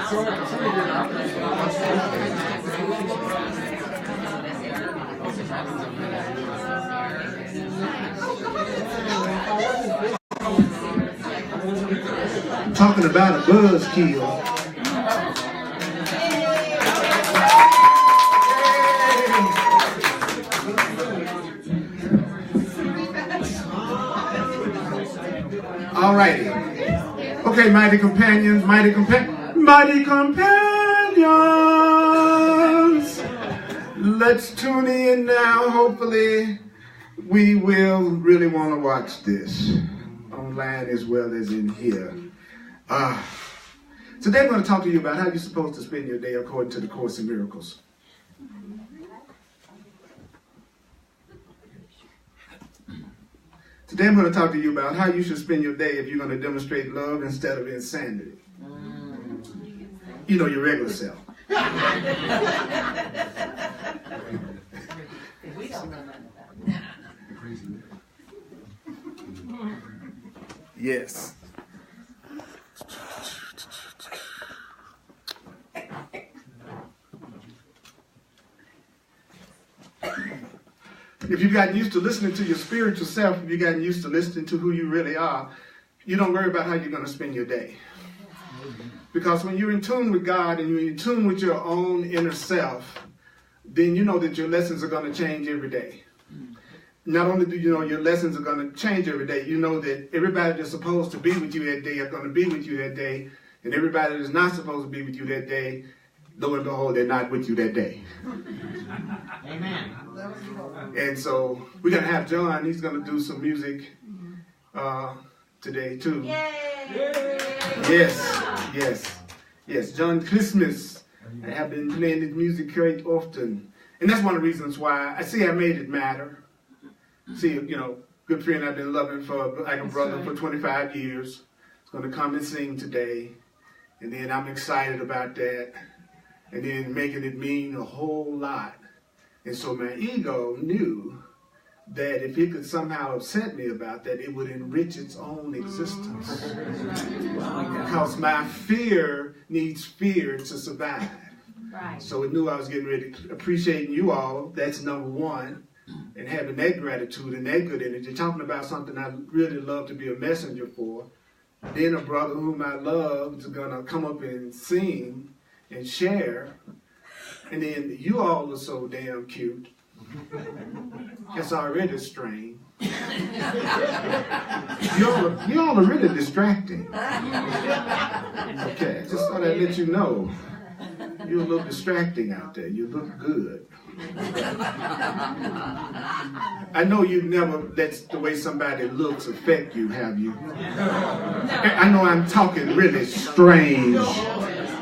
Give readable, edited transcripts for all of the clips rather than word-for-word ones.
Talking about a buzzkill. All righty. Okay, mighty companions, mighty companions. Let's tune in now. Hopefully, we will really want to watch this online as well as in here. Today I'm going to talk to you about how you're supposed to spend your day according to the Course in Miracles. Today I'm going to talk to you about how you should spend your day if you're going to demonstrate love instead of insanity. You know, your regular self. Yes. If you've gotten used to listening to your spiritual self, if you've gotten used to listening to who you really are, you don't worry about how you're going to spend your day. Because when you're in tune with God and you're in tune with your own inner self, then you know that your lessons are going to change every day. Not only do you know your lessons are going to change every day, you know that everybody that's supposed to be with you that day are going to be with you that day, and everybody that's not supposed to be with you that day, lo and behold, they're not with you that day. Amen. And so we're going to have John. He's going to do some music today too. Yay! Yes. John Christmas. I have been playing this music quite often. And that's one of the reasons why I made it matter. See, you know, good friend I've been loving for like a brother for 25 years. He's going to come and sing today. And then I'm excited about that. And then making it mean a whole lot. And so my ego knew that if it could somehow upset me about that, it would enrich its own existence. Because my fear needs fear to survive. Right. So it knew I was getting ready to appreciating you all. That's number one. And having that gratitude and that good energy. Talking about something I really love to be a messenger for. Then a brother whom I love is going to come up and sing and share. And then you all are so damn cute. It's already strained. You all are really distracting. Okay, just thought I'd let you know. You're a little distracting out there. You look good. I know you've never let the way somebody looks affect you, have you? I know I'm talking really strange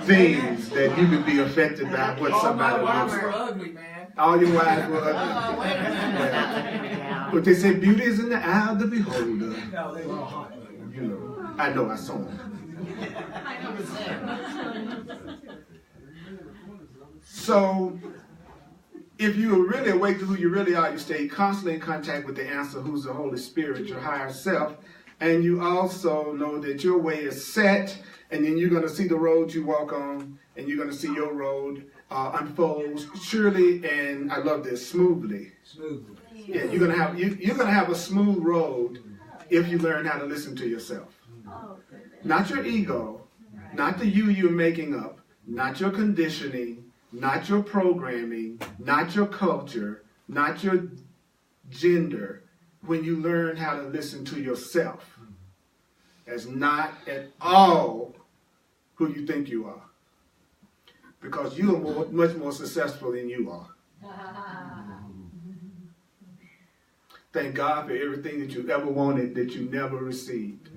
things that you could be affected by what somebody looks like. Ugly, man. All your wives were ugly. Yeah. But they say beauty is in the eye of the beholder. No, they were all hot. You know, I know I saw them. So, if you are really awake to who you really are, you stay constantly in contact with the answer, who's the Holy Spirit, your higher self. And you also know that your way is set, and then you're going to see the road you walk on, and you're going to see your road unfold surely, and I love this, smoothly. Smoothly. Yeah, you're going to have a smooth road if you learn how to listen to yourself. Not your ego, not the you're making up, not your conditioning, not your programming, not your culture, not your gender. When you learn how to listen to yourself as not at all who you think you are. Because you are much more successful than you are. Thank God for everything that you ever wanted that you never received.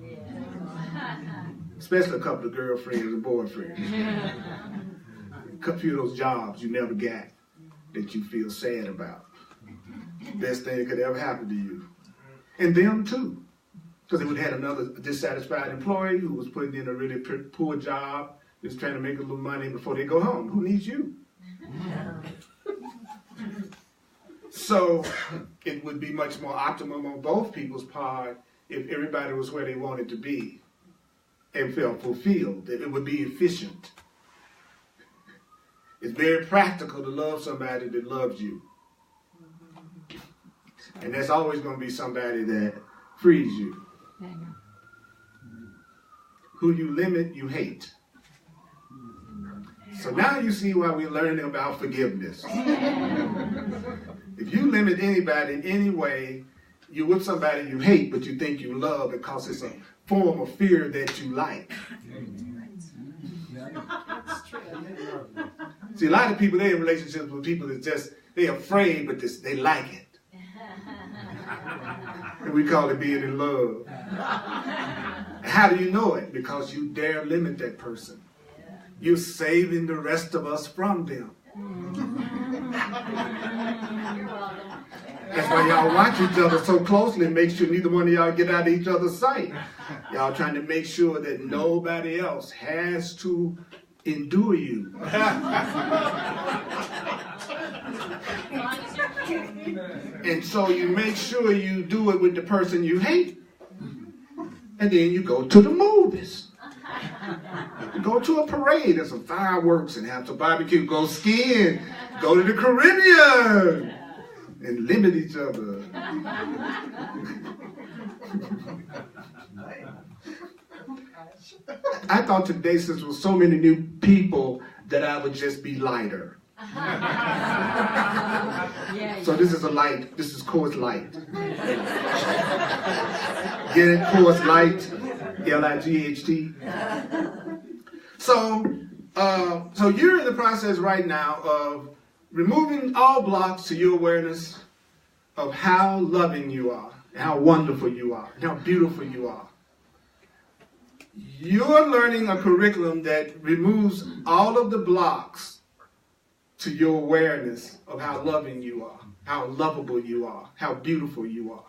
Especially a couple of girlfriends and boyfriends. A few of those jobs you never got that you feel sad about. Best thing that could ever happen to you. And them too. Because they would have had another dissatisfied employee who was putting in a really poor job, just trying to make a little money before they go home. Who needs you? So it would be much more optimum on both people's part if everybody was where they wanted to be and felt fulfilled. That it would be efficient. It's very practical to love somebody that loves you. And there's always going to be somebody that frees you. Who you limit, you hate. So now you see why we're learning about forgiveness. If you limit anybody in any way, you're with somebody you hate, but you think you love because it's a form of fear that you like. See, a lot of people, they're in relationships with people that just, they're afraid, but they like it. And we call it being in love. How do you know it? Because you dare limit that person. You're saving the rest of us from them. That's why y'all watch each other so closely and make sure neither one of y'all get out of each other's sight. Y'all trying to make sure that nobody else has to endure you. And so you make sure you do it with the person you hate. And then you go to the movies. Go to a parade and some fireworks and have some barbecue. Go skiing. Go to the Caribbean. And limit each other. I thought today, since there were so many new people, that I would just be lighter. So this is a light. This is Coors Light. Get it? Coors Light. L-I-G-H-T. So you're in the process right now of removing all blocks to your awareness of how loving you are, and how wonderful you are, and how beautiful you are. You're learning a curriculum that removes all of the blocks to your awareness of how loving you are, how lovable you are, how beautiful you are.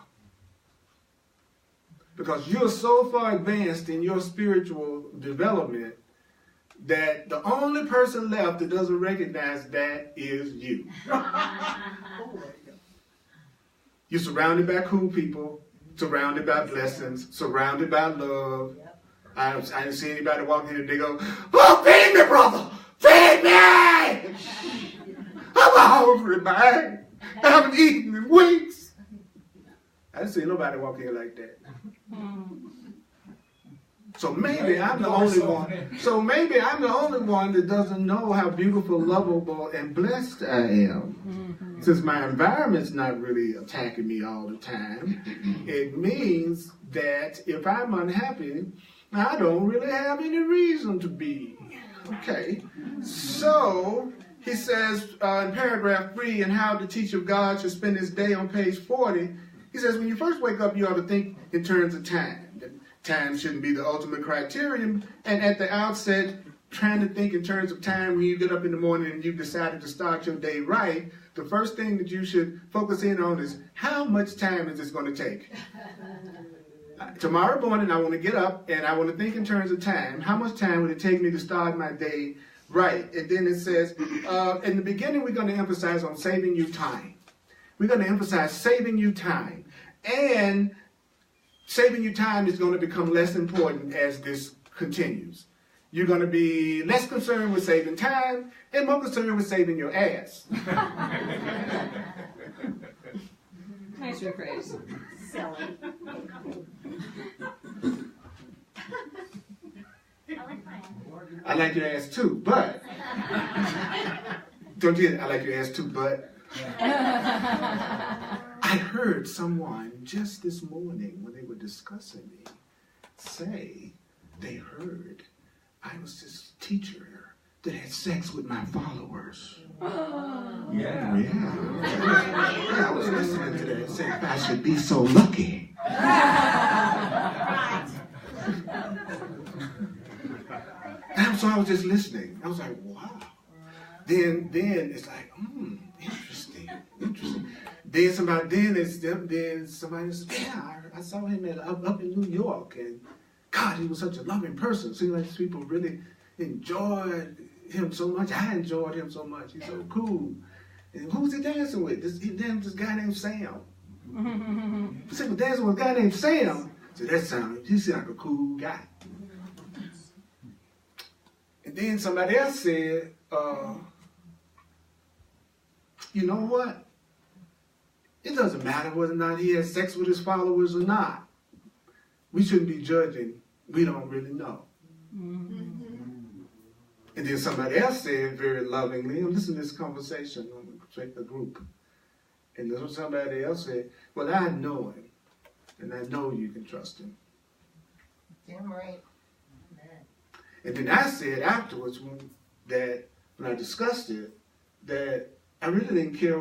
Because you're so far advanced in your spiritual development that the only person left that doesn't recognize that is you. You're surrounded by cool people, surrounded by blessings, surrounded by love. I didn't see anybody walking in and they go, "Oh, feed me, brother! Feed me! I'm hungry, man. I haven't eaten in weeks." I didn't see nobody walk in like that. So maybe I'm the only one. So maybe I'm the only one that doesn't know how beautiful, lovable, and blessed I am. Since my environment's not really attacking me all the time, it means that if I'm unhappy, I don't really have any reason to be. Okay. So he says in paragraph 3, and how the teacher of God should spend his day, on page 40, he says, when you first wake up, you ought to think in terms of time. Time shouldn't be the ultimate criterion. And at the outset, trying to think in terms of time when you get up in the morning and you've decided to start your day right, the first thing that you should focus in on is, how much time is this going to take? Tomorrow morning, I want to get up and I want to think in terms of time. How much time would it take me to start my day right? And then it says, in the beginning, we're going to emphasize on saving you time. We're going to emphasize saving you time. And saving you time is going to become less important as this continues. You're going to be less concerned with saving time and more concerned with saving your ass. Nice rephrase. Silly. I like mine. I like your ass too, but don't you? I like your ass too, but I heard someone just this morning when they were discussing me say they heard I was this teacher that had sex with my followers. Yeah. Yeah, I was listening to that and saying, I should be so lucky. And so I was just listening. I was like, wow. Then it's like, interesting. Then somebody said, yeah, I saw him up in New York, and God, he was such a loving person. Seems like people really enjoyed him so much. I enjoyed him so much. He's so cool. And who's he dancing with? This guy named Sam. He said, dancing with a guy named Sam. So he seems like a cool guy. And then somebody else said, you know what? It doesn't matter whether or not he has sex with his followers or not. We shouldn't be judging. We don't really know. And then somebody else said very lovingly, and listen to this conversation on the group. And then somebody else said, well, I know him, and I know you can trust him. Damn right. And then I said afterwards, when I discussed it, that I really didn't care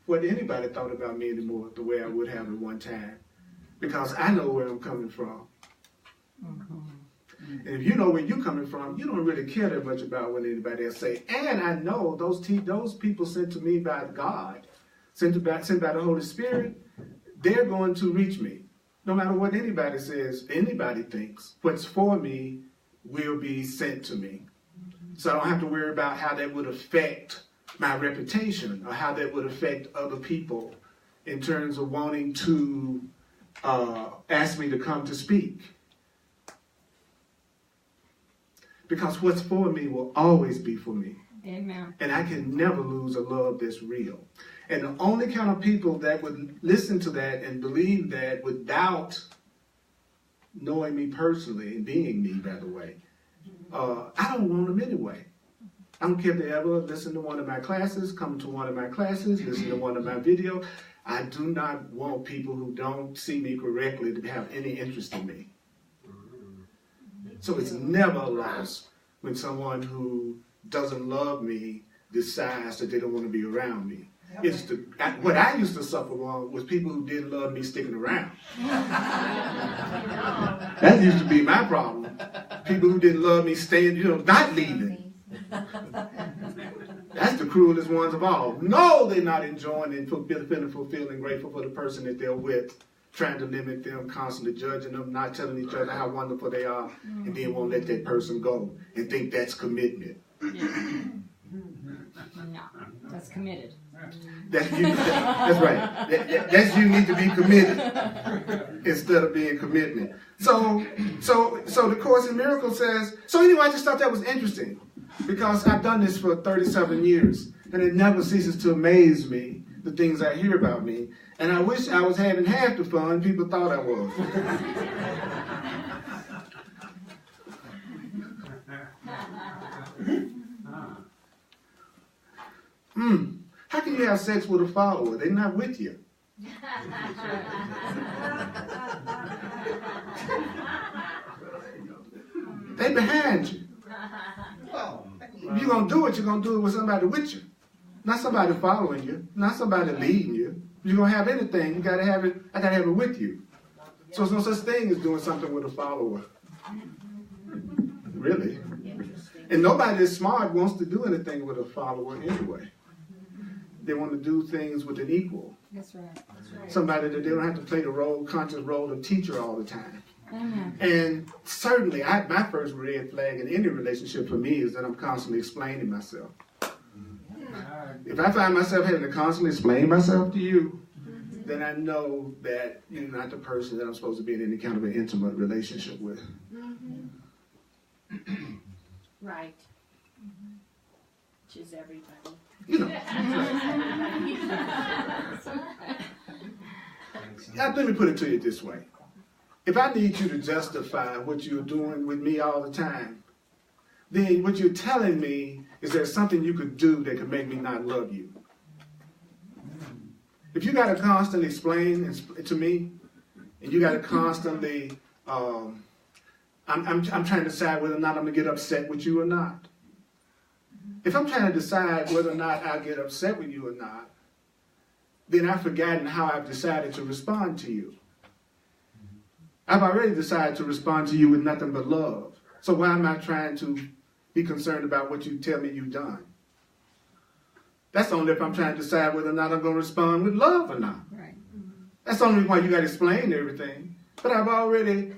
what anybody thought about me anymore the way I would have at one time, because I know where I'm coming from. And if you know where you're coming from, you don't really care that much about what anybody else say. And I know those people sent to me by God, sent by the Holy Spirit, they're going to reach me. No matter what anybody says, anybody thinks, what's for me will be sent to me. So I don't have to worry about how that would affect my reputation or how that would affect other people in terms of wanting to ask me to come to speak. Because what's for me will always be for me. Amen. And I can never lose a love that's real. And the only kind of people that would listen to that and believe that without knowing me personally and being me, by the way, I don't want them anyway. I don't care if they ever listen to one of my classes, come to one of my classes, listen to one of my videos. I do not want people who don't see me correctly to have any interest in me. So it's never a loss when someone who doesn't love me decides that they don't want to be around me. What I used to suffer on was people who didn't love me sticking around. That used to be my problem. People who didn't love me staying, not leaving. That's the cruelest ones of all. No, they're not enjoying and feeling grateful for the person that they're with, trying to limit them, constantly judging them, not telling each other how wonderful they are, and then won't let that person go and think that's commitment. No, that's committed. That's right. That's you need to be committed instead of being commitment. So the Course in Miracles says, so anyway, I just thought that was interesting because I've done this for 37 years and it never ceases to amaze me, the things I hear about me. And I wish I was having half the fun people thought I was. How can you have sex with a follower? They're not with you. They behind you. If you're going to do it, you're going to do it with somebody with you. Not somebody following you. Not somebody leading you. If you're going to have anything, I got to have it with you. So there's no such thing as doing something with a follower. Really. And nobody that's smart wants to do anything with a follower anyway. They want to do things with an equal. That's right. Somebody that they don't have to play the conscious role of teacher all the time. Amen. And certainly, my first red flag in any relationship for me is that I'm constantly explaining myself. If I find myself having to constantly explain myself to you, then I know that you're not the person that I'm supposed to be in any kind of an intimate relationship with. Right. Which is everybody. Let me put it to you this way. If I need you to justify what you're doing with me all the time, then what you're telling me is there's something you could do that could make me not love you. If you got to constantly explain to me, and you got to constantly, I'm trying to decide whether or not I'm going to get upset with you or not. If I'm trying to decide whether or not I get upset with you or not, then I've forgotten how I've decided to respond to you. I've already decided to respond to you with nothing but love. So why am I trying to be concerned about what you tell me you've done? That's only if I'm trying to decide whether or not I'm going to respond with love or not. Right. That's the only why you got to explain everything. But I've already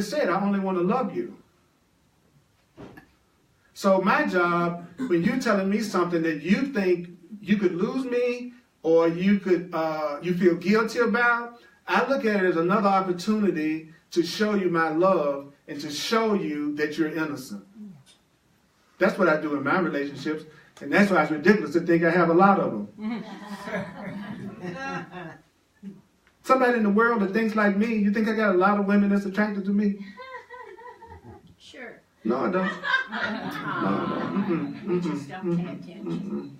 said I only want to love you. So my job, when you're telling me something that you think you could lose me or you feel guilty about, I look at it as another opportunity to show you my love and to show you that you're innocent. That's what I do in my relationships, and that's why it's ridiculous to think I have a lot of them. Somebody in the world that thinks like me, you think I got a lot of women that's attracted to me? Sure. No, I don't. We just don't pay attention.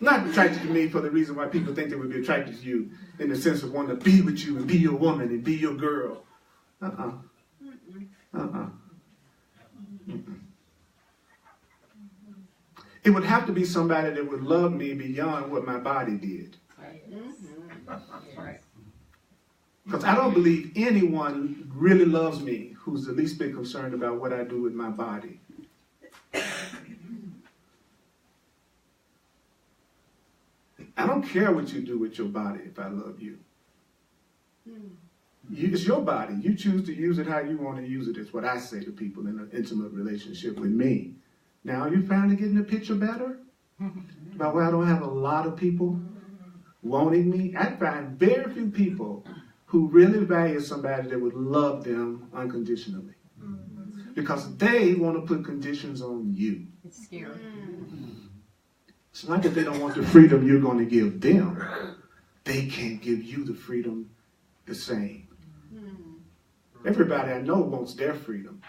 Not attracted to me for the reason why people think they would be attracted to you, in the sense of wanting to be with you and be your woman and be your girl. It would have to be somebody that would love me beyond what my body did. Because I don't believe anyone really loves me who's the least bit concerned about what I do with my body. I don't care what you do with your body if I love you. It's your body. You choose to use it how you want to use it. It's what I say to people in an intimate relationship with me. Now, are you finally getting the picture better? About why I don't have a lot of people wanting me? I find very few people who really value somebody that would love them unconditionally. Because they want to put conditions on you. It's scary. It's not that they don't want the freedom you're going to give them. They can't give you the freedom the same. Everybody I know wants their freedom,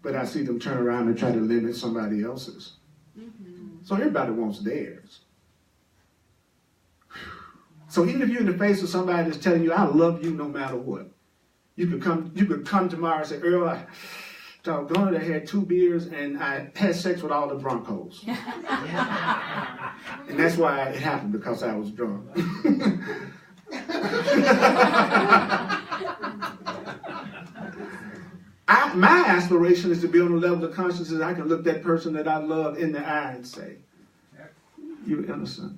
but I see them turn around and try to limit somebody else's. So everybody wants theirs. So even if you're in the face of somebody that's telling you, I love you no matter what, you could come tomorrow and say, Earl, I doggone it, I had 2 beers and I had sex with all the Broncos. And that's why it happened, because I was drunk. My aspiration is to be on a level of consciousness that I can look that person that I love in the eye and say, you're innocent.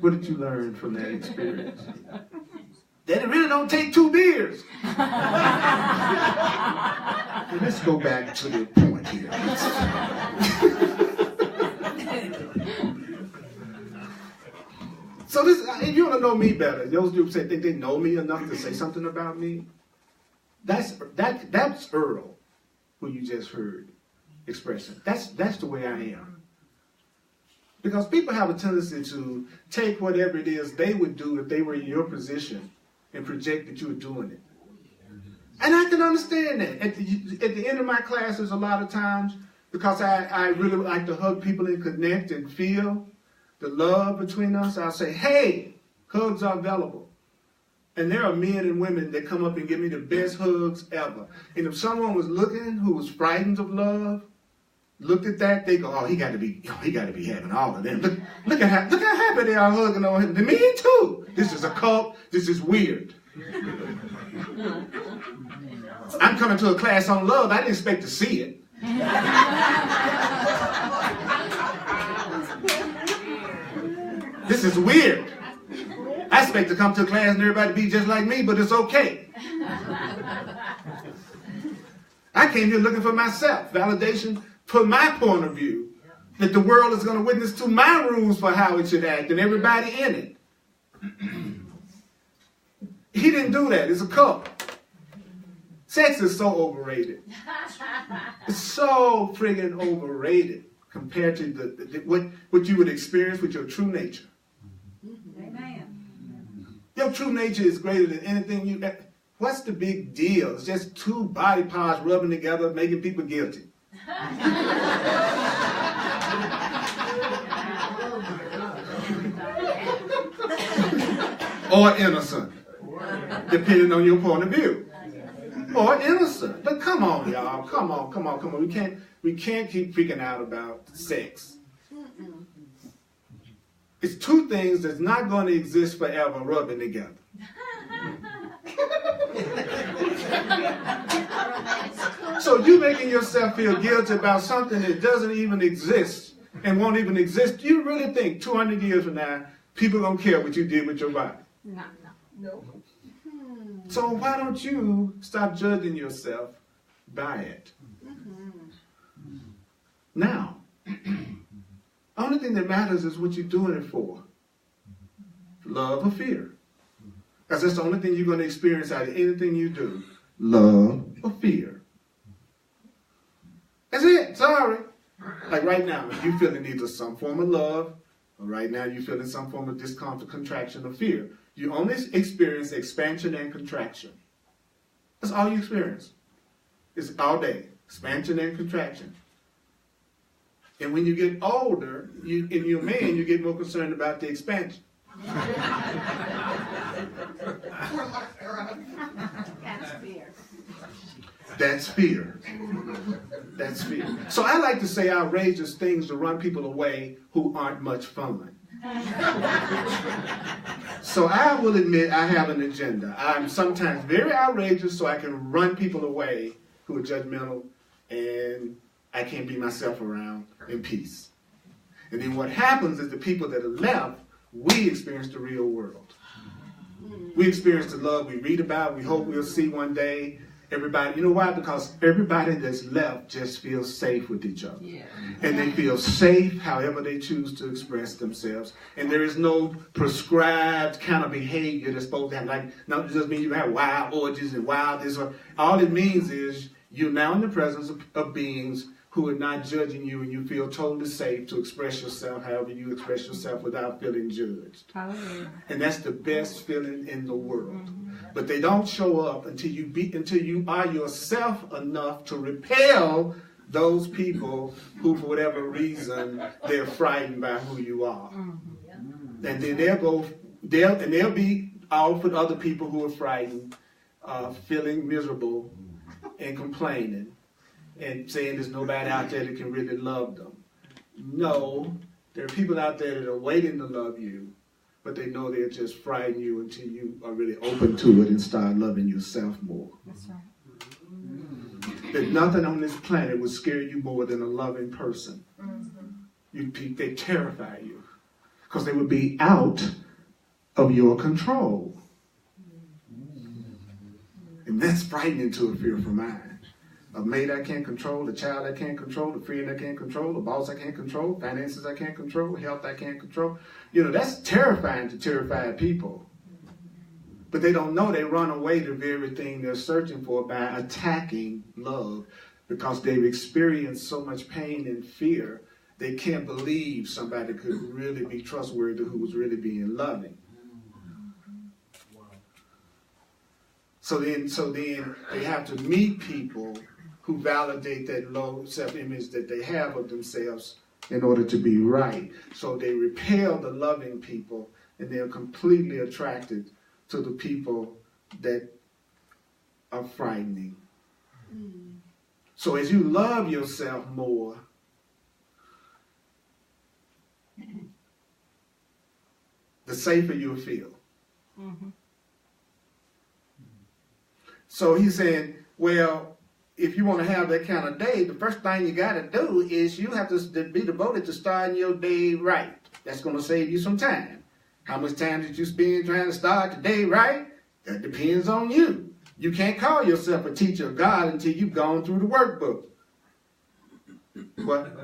What did you learn from that experience? That it really don't take 2 beers. Well, let's go back to the point here. So this, if you want to know me better, those people think they know me enough to say something about me. That's Earl, who you just heard expressing. That's the way I am. Because people have a tendency to take whatever it is they would do if they were in your position and project that you were doing it. And I can understand that. At the end of my classes, a lot of times, because I really like to hug people and connect and feel the love between us, I'll say, hey, hugs are available. And there are men and women that come up and give me the best hugs ever. And if someone was looking who was frightened of love, looked at that, they go, oh, he got to be having all of them. Look how happy they are hugging on him. Me too. This is a cult. This is weird. I'm coming to a class on love. I didn't expect to see it. This is weird. I expect to come to a class and everybody be just like me, but it's okay. I came here looking for myself, validation for my point of view, that the world is going to witness to my rules for how it should act and everybody in it. He didn't do that. It's a cult. Sex is so overrated. It's so friggin' overrated compared to what you would experience with your true nature. Amen. Your true nature is greater than anything you... What's the big deal? It's just 2 body parts rubbing together, making people guilty. Or innocent, depending on your point of view. Or innocent. But come on, y'all. Come on. We can't keep freaking out about sex. It's 2 things that's not going to exist forever rubbing together. So you making yourself feel guilty about something that doesn't even exist and won't even exist. You really think 200 years from now, people don't care what you did with your body? No. So why don't you stop judging yourself by it? Now, only thing that matters is what you're doing it for. Love or fear. Because that's the only thing you're going to experience out of anything you do. Love or fear. it. Sorry. Like right now, if you're feeling either some form of love, or right now you're feeling some form of discomfort, contraction, or fear, you only experience expansion and contraction. That's all you experience. It's all day, expansion and contraction. And when you get older, and you're a man, you get more concerned about the expansion. That's fear. That's fear. That's fear. So I like to say outrageous things to run people away who aren't much fun. So I will admit I have an agenda. I'm sometimes very outrageous so I can run people away who are judgmental and I can't be myself around in peace. And then what happens is the people that are left, we experience the real world. We experience the love we read about, we hope we'll see one day. Everybody, you know why? Because everybody that's left just feels safe with each other. Yeah. And they feel safe however they choose to express themselves. And there is no prescribed kind of behavior that's supposed to happen. Like, no, it doesn't mean you have wild orgies and wild this. All it means is you're now in the presence of beings who are not judging you, and you feel totally safe to express yourself however you express yourself without feeling judged. Hallelujah. And that's the best feeling in the world. Mm-hmm. But they don't show up until you are yourself enough to repel those people who, for whatever reason, they're frightened by who you are. Mm-hmm. And then they'll be out with other people who are frightened, feeling miserable and complaining, and saying there's nobody out there that can really love them. No, there are people out there that are waiting to love you, but they know they'll just frighten you until you are really open to it and start loving yourself more. That's right. That nothing on this planet would scare you more than a loving person. Mm-hmm. They terrify you because they would be out of your control. And that's frightening to a fearful mind. A mate I can't control, a child I can't control, a friend I can't control, a boss I can't control, finances I can't control, health I can't control. You know, that's terrifying to terrified people. But they don't know they run away to the very thing they're searching for by attacking love, because they've experienced so much pain and fear, they can't believe somebody could really be trustworthy who was really being loving. So then they have to meet people who validate that low self-image that they have of themselves in order to be right. So they repel the loving people, and they're completely attracted to the people that are frightening. Mm. So as you love yourself more, the safer you'll feel. Mm-hmm. So he's saying, well, if you want to have that kind of day, the first thing you got to do is you have to be devoted to starting your day right. That's going to save you some time. How much time did you spend trying to start the day right? That depends on you. You can't call yourself a teacher of God until you've gone through the workbook. What?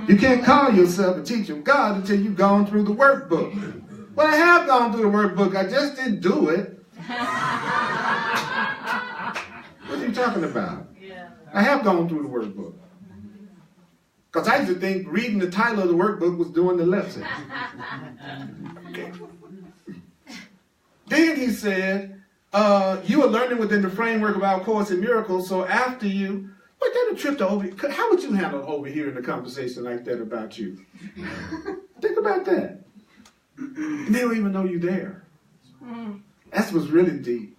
You can't call yourself a teacher of God until you've gone through the workbook. Well, I have gone through the workbook. I just didn't do it. What are you talking about? Yeah. I have gone through the workbook. Because I used to think reading the title of the workbook was doing the lesson. Okay. Then he said, you are learning within the framework of our Course in Miracles, so after you, what kind of trip to over, how would you handle overhearing a conversation like that about you? Think about that. And they don't even know you're there. That's what's really deep.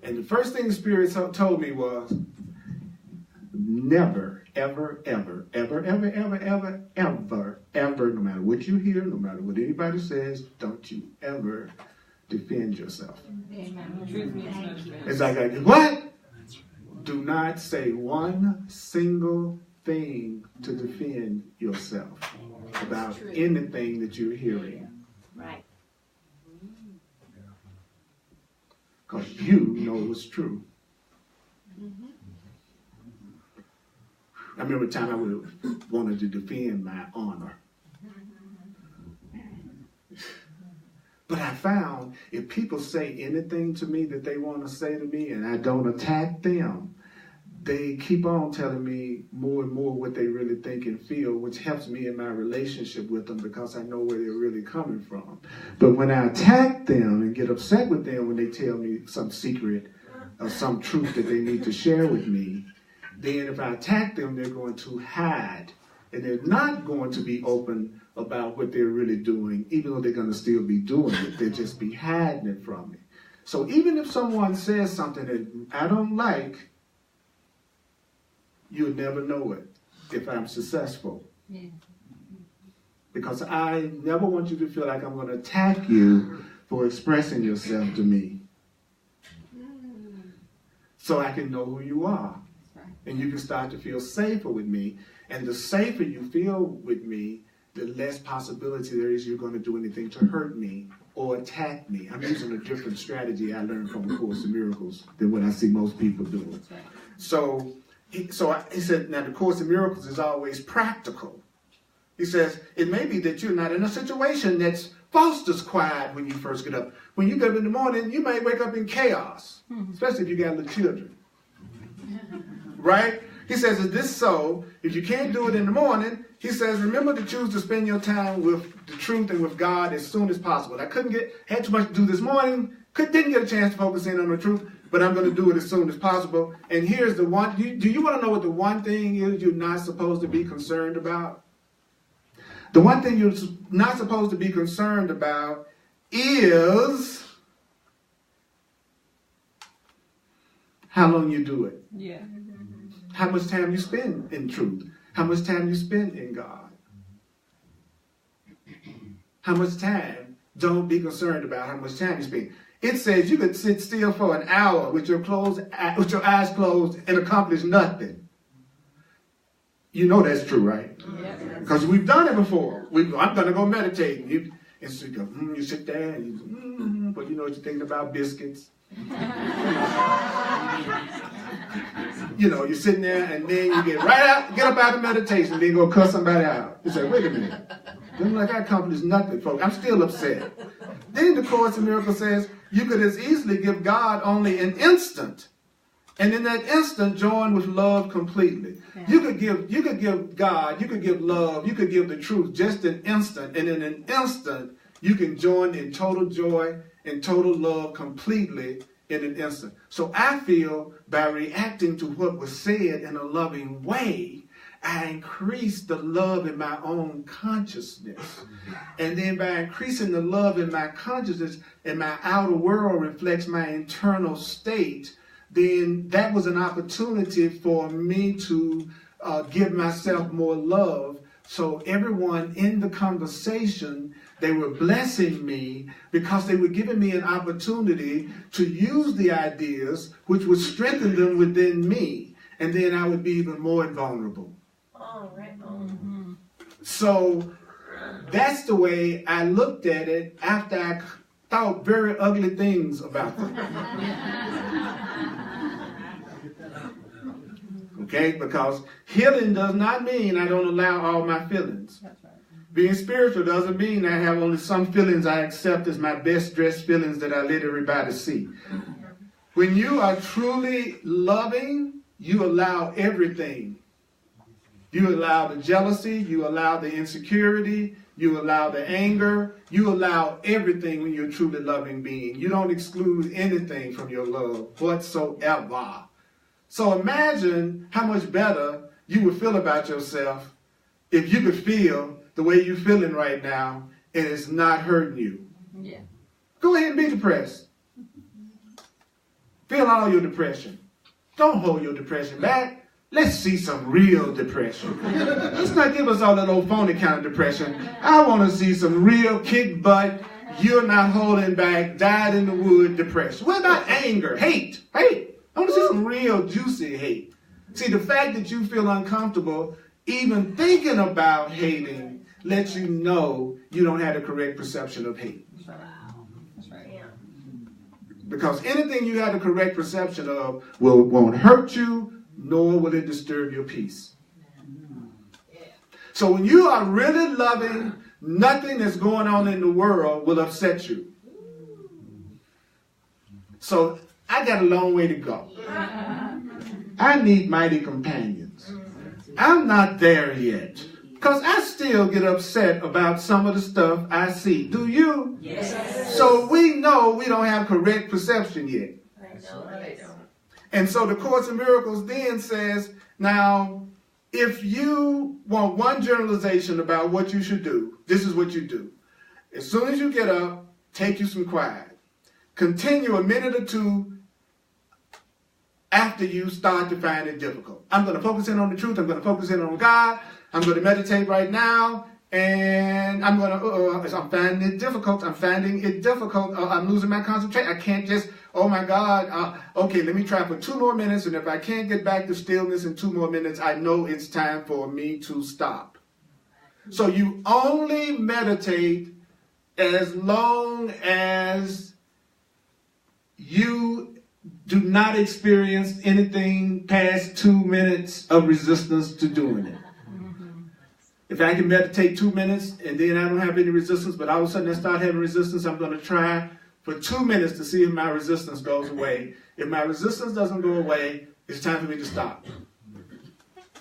And the first thing the Spirit told me was, never, ever, ever, ever, ever, ever, ever, ever, ever, no matter what you hear, no matter what anybody says, don't you ever defend yourself. Amen. It's like, what? Do not say one single thing to defend yourself about anything that you're hearing. Right. Because you know it's true. Mm-hmm. I remember a time I would have wanted to defend my honor. But I found if people say anything to me that they want to say to me and I don't attack them, they keep on telling me more and more what they really think and feel, which helps me in my relationship with them because I know where they're really coming from. But when I attack them and get upset with them when they tell me some secret or some truth that they need to share with me, then if I attack them, they're going to hide. And they're not going to be open about what they're really doing, even though they're going to still be doing it. They'll just be hiding it from me. So even if someone says something that I don't like, you'll never know it if I'm successful. Yeah. Because I never want you to feel like I'm going to attack you for expressing yourself to me. So I can know who you are. And you can start to feel safer with me. And the safer you feel with me, the less possibility there is you're going to do anything to hurt me or attack me. I'm using a different strategy I learned from A Course in Miracles than what I see most people doing. So he said, now the Course in Miracles is always practical. He says, it may be that you're not in a situation that's fosters quiet when you first get up. When you get up in the morning, you may wake up in chaos, especially if you got little children. Right? He says, is this so? If you can't do it in the morning, he says, remember to choose to spend your time with the truth and with God as soon as possible. I had too much to do this morning, didn't get a chance to focus in on the truth, but I'm going to do it as soon as possible. And here's the one, do you want to know what the one thing is you're not supposed to be concerned about? The one thing you're not supposed to be concerned about is how long you do it. Yeah. How much time you spend in truth. How much time you spend in God. How much time. Don't be concerned about how much time you spend. It says you could sit still for an hour with your eyes closed and accomplish nothing. You know that's true, right? Because we've done it before. I'm going to go meditate. And so you sit there and but you know what you're thinking about? Biscuits. You know, you're sitting there and then you get up out of meditation, then go cuss somebody out. You say, wait a minute. I'm like, I accomplished nothing, folks. I'm still upset. Then the Course in Miracles says, you could as easily give God only an instant. And in that instant, join with love completely. Yeah. You could give God, you could give love, you could give the truth just an instant. And in an instant, you can join in total joy and total love completely in an instant. So I feel by reacting to what was said in a loving way, I increase the love in my own consciousness. And then by increasing the love in my consciousness, and my outer world reflects my internal state, then that was an opportunity for me to give myself more love. So everyone in the conversation, they were blessing me because they were giving me an opportunity to use the ideas which would strengthen them within me. And then I would be even more invulnerable. Oh, right. Mm-hmm. So that's the way I looked at it after I thought very ugly things about them. Okay, because healing does not mean I don't allow all my feelings. That's right. Being spiritual doesn't mean I have only some feelings I accept as my best dressed feelings that I let everybody see. When you are truly loving, you allow everything. You allow the jealousy, you allow the insecurity, you allow the anger, you allow everything when you're a truly loving being. You don't exclude anything from your love whatsoever. So imagine how much better you would feel about yourself if you could feel the way you're feeling right now and it's not hurting you. Yeah. Go ahead and be depressed. Feel all your depression. Don't hold your depression back. Let's see some real depression. Let's not give us all that old phony kind of depression. I want to see some real kick butt, you're not holding back, died in the wood depression. What about anger, hate? I want to see some real juicy hate. See, the fact that you feel uncomfortable even thinking about hating lets you know you don't have the correct perception of hate. That's right. That's right. Yeah. Because anything you have the correct perception of won't hurt you, nor will it disturb your peace. So when you are really loving, nothing that's going on in the world will upset you. So I got a long way to go. I need mighty companions. I'm not there yet. Because I still get upset about some of the stuff I see. Do you? Yes. So we know we don't have correct perception yet. I know they don't. And so the Course in Miracles then says, now, if you want one generalization about what you should do, this is what you do. As soon as you get up, take you some quiet. Continue a minute or two after you start to find it difficult. I'm going to focus in on the truth. I'm going to focus in on God. I'm going to meditate right now. And I'm going to, I'm finding it difficult. I'm finding it difficult. I'm losing my concentration. I can't just, oh my God. Okay, let me try for 2 more minutes. And if I can't get back to stillness in 2 more minutes, I know it's time for me to stop. So you only meditate as long as you do not experience anything past 2 minutes of resistance to doing it. If I can meditate 2 minutes and then I don't have any resistance, but all of a sudden I start having resistance, I'm going to try for 2 minutes to see if my resistance goes away. If my resistance doesn't go away, it's time for me to stop.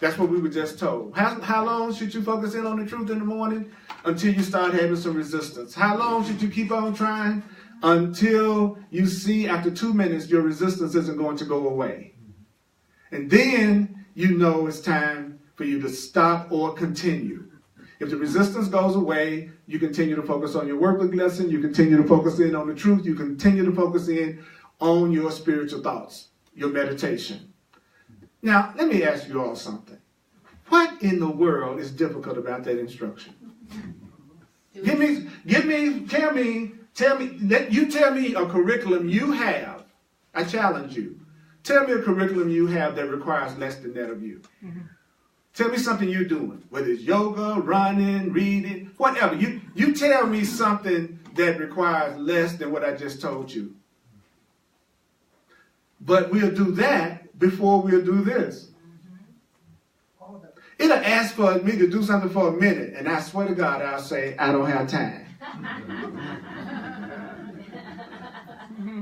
That's what we were just told. How long should you focus in on the truth in the morning? Until you start having some resistance. How long should you keep on trying? Until you see after 2 minutes your resistance isn't going to go away. And then you know it's time for you to stop or continue. If the resistance goes away, you continue to focus on your workbook lesson, you continue to focus in on the truth, you continue to focus in on your spiritual thoughts, your meditation. Now, let me ask you all something. What in the world is difficult about that instruction? Tell me a curriculum you have. I challenge you. Tell me a curriculum you have that requires less than that of you. Tell me something you're doing, whether it's yoga, running, reading, whatever. You tell me something that requires less than what I just told you. But we'll do that before we'll do this. It'll ask for me to do something for a minute, and I swear to God, I'll say, I don't have time.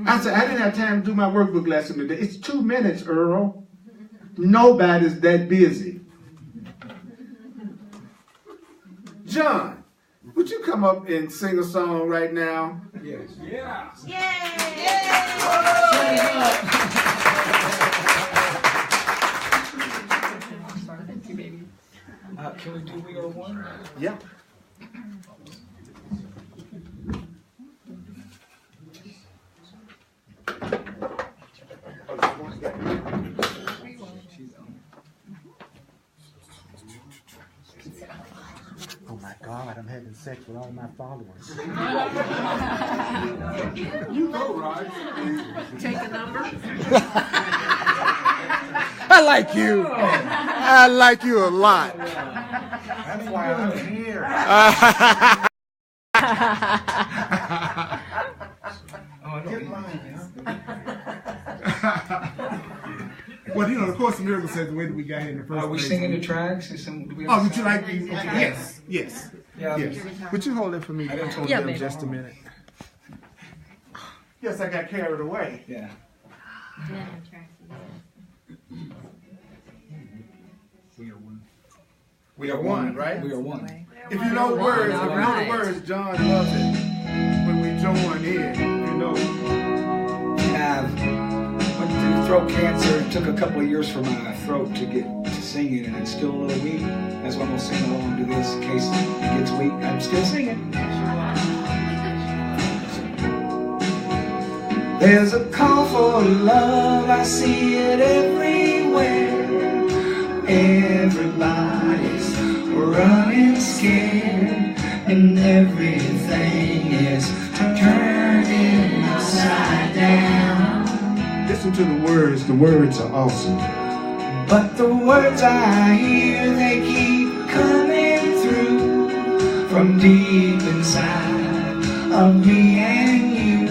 I said, I didn't have time to do my workbook lesson today. It's 2 minutes, Earl. Nobody's that busy. John, would you come up and sing a song right now? Yes. Yeah. Can we do We Are One? Yeah. Oh my God, I'm having sex with all my followers. You go, Rod. Take a number. I like you. I like you a lot. That's why I'm here. Get mine, Well, you know, the Course in Miracles says the way that we got here in the first place. Are we singing the tracks? Is some, do we Oh, have would you sound? like these? Yes, yes, Yeah. yes. Would you hold it for me? I didn't hold Yeah, them babe. just a minute. Yes, I got carried away. Yeah. We are one. We are one, right? We are one. If you know words, if you know the words, John loves it when we join in. You know. I've went through throat cancer. It took a couple of years for my throat to get to singing, and it's still a little weak. That's why I'm gonna sing along to this in case it gets weak. I'm still singing. There's a call for love, I see it everywhere. Everybody's running scared, and everything is turning upside down. Listen to the words are awesome. But the words I hear, they keep coming through from deep inside of me and you.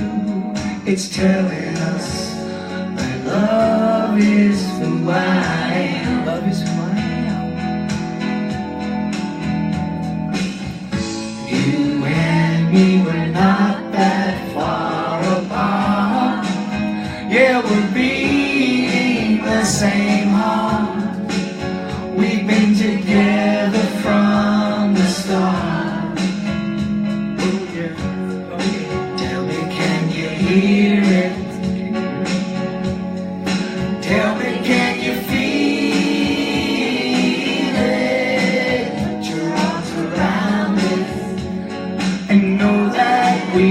It's telling us that love is who I am. Love is who I am. You and me were not that far apart. Yeah, we're beating the same heart. heart. We've been together from the start. Oh yeah, oh yeah. Tell me, can you hear it? Tell me, can you feel it? Put your arms around it and know that we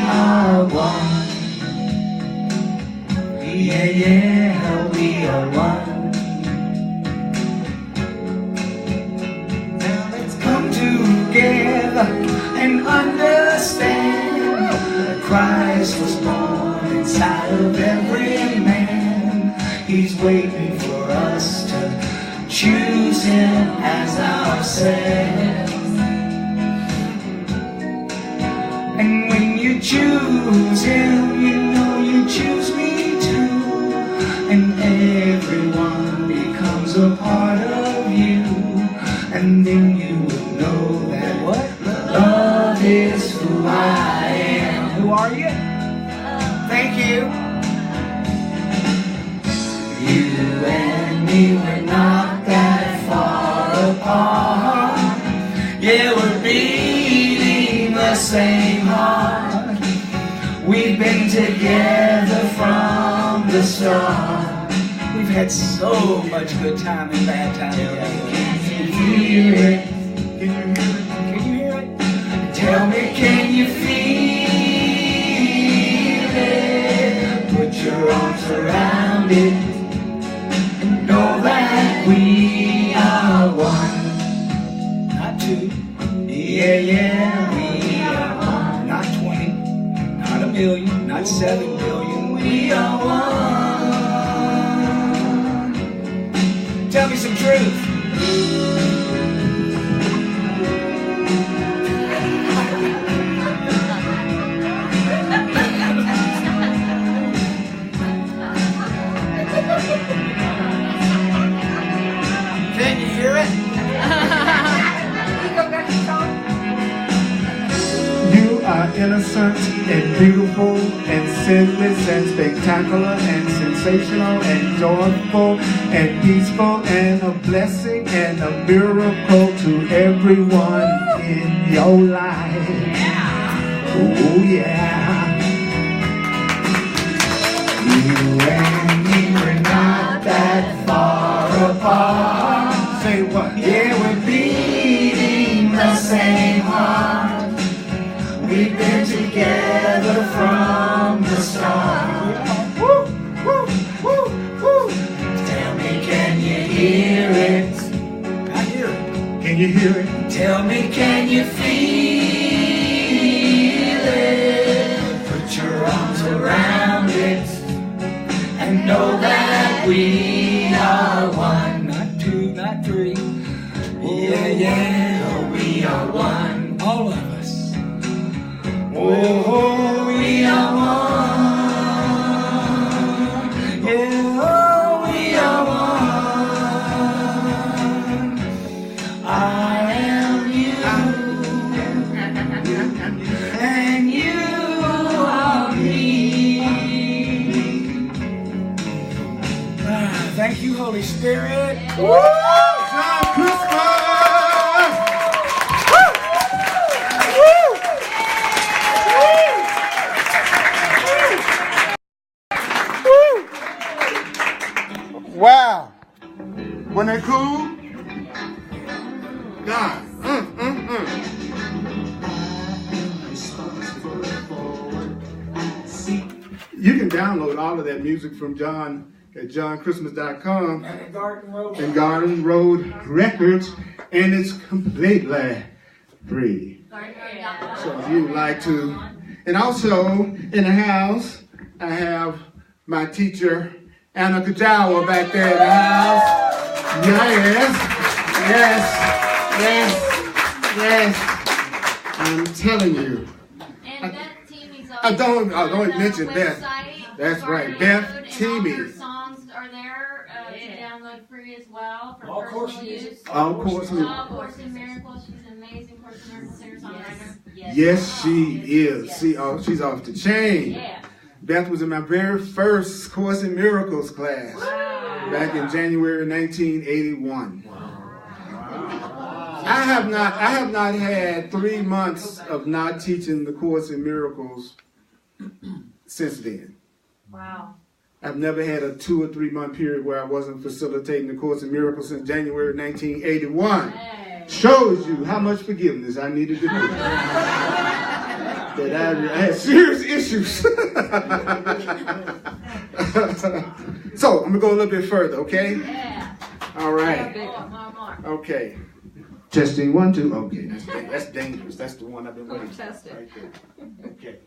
are one. Yeah, yeah, we are one. Now let's come together and understand that Christ was born inside of every man. He's waiting for us to choose Him as ourselves. And when you choose Him, you know you choose me too. And everyone becomes a part of you. And then you will know that what? Love is who I am. Who are you? Thank you. You and me, we're not that far apart. Yeah, we're beating the same heart. We've been together from the start. We've had so much good time and bad time together. Can you hear it? Can you hear it? Tell me, can you feel it? Put your arms around it and know that we are one. Not two. Yeah, yeah, we are one. Not 20, not a million, not 7 billion. We are one. Tell me some truth. Can you hear it? You are innocent and beautiful and sinless and spectacular and sensational and joyful and peaceful and a blessing and a miracle to everyone in your life. Oh yeah. You and me, we're not that far apart. Say what? Yeah, we're beating the same heart. We've been together from the start. Woo, woo, woo, woo. Tell me, can you hear it? I hear it. Can you hear it? Tell me, can you feel it? Put your arms around it and know that we are one. Not two, not three. Yeah, yeah, we are one. All of us. Oh, we are one. Yeah, oh, we are one. I am you, and you are me. Thank you, Holy Spirit. Woo! John Christmas! Wow. Wasn't that cool? God. You can download all of that music from John at johnchristmas.com And Garden Road. and Garden Road Records, and it's completely free. So if you'd like to. And also in the house, I have my teacher, Anna Kajawa, back there in the house. Yes. I'm telling you. And Beth Teamy's Don't on mention the Beth. website. That's right, Garden Beth Road, and Teamy. all her songs are there to download free as well for All personal course use. music. All course music. All Course in Miracles. She's an amazing Course in Miracles singer-songwriter. Yes, she is. Yes. She's off the chain. Yeah. Beth was in my very first Course in Miracles class. Wow. back in January 1981. I have not had 3 months of not teaching the Course in Miracles since then. Wow. I've never had a 2 or 3 month period where I wasn't facilitating the Course in Miracles since January 1981. Hey. Shows you how much forgiveness I needed to do. That I had serious issues. So, I'm going to go a little bit further, okay? Yeah. All right. Mark. Okay. Testing 1, 2. Okay, that's dangerous. That's the one I've been waiting for. Test it. Right there. Okay.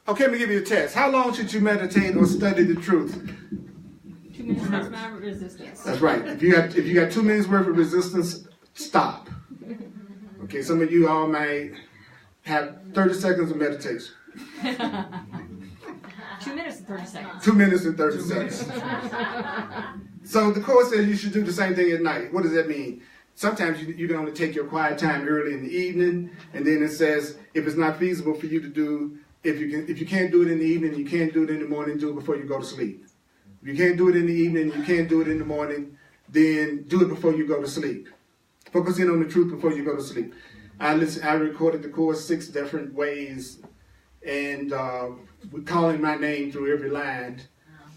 Okay, let me give you a test. How long should you meditate or study the truth? 2 minutes maximum resistance. That's right. If you got 2 minutes worth of resistance, stop. Okay, some of you all might have 30 seconds of meditation. 2 minutes and 30 seconds. 2 minutes and 30 seconds. So the Course says you should do the same thing at night. What does that mean? Sometimes you can only take your quiet time early in the evening, and then it says if it's not feasible for you to do, if you can't do it in the evening, you can't do it in the morning, do it before you go to sleep. If you can't do it in the evening, you can't do it in the morning, then do it before you go to sleep. Focus in on the truth before you go to sleep. I recorded the Course 6 different ways, and calling my name through every line,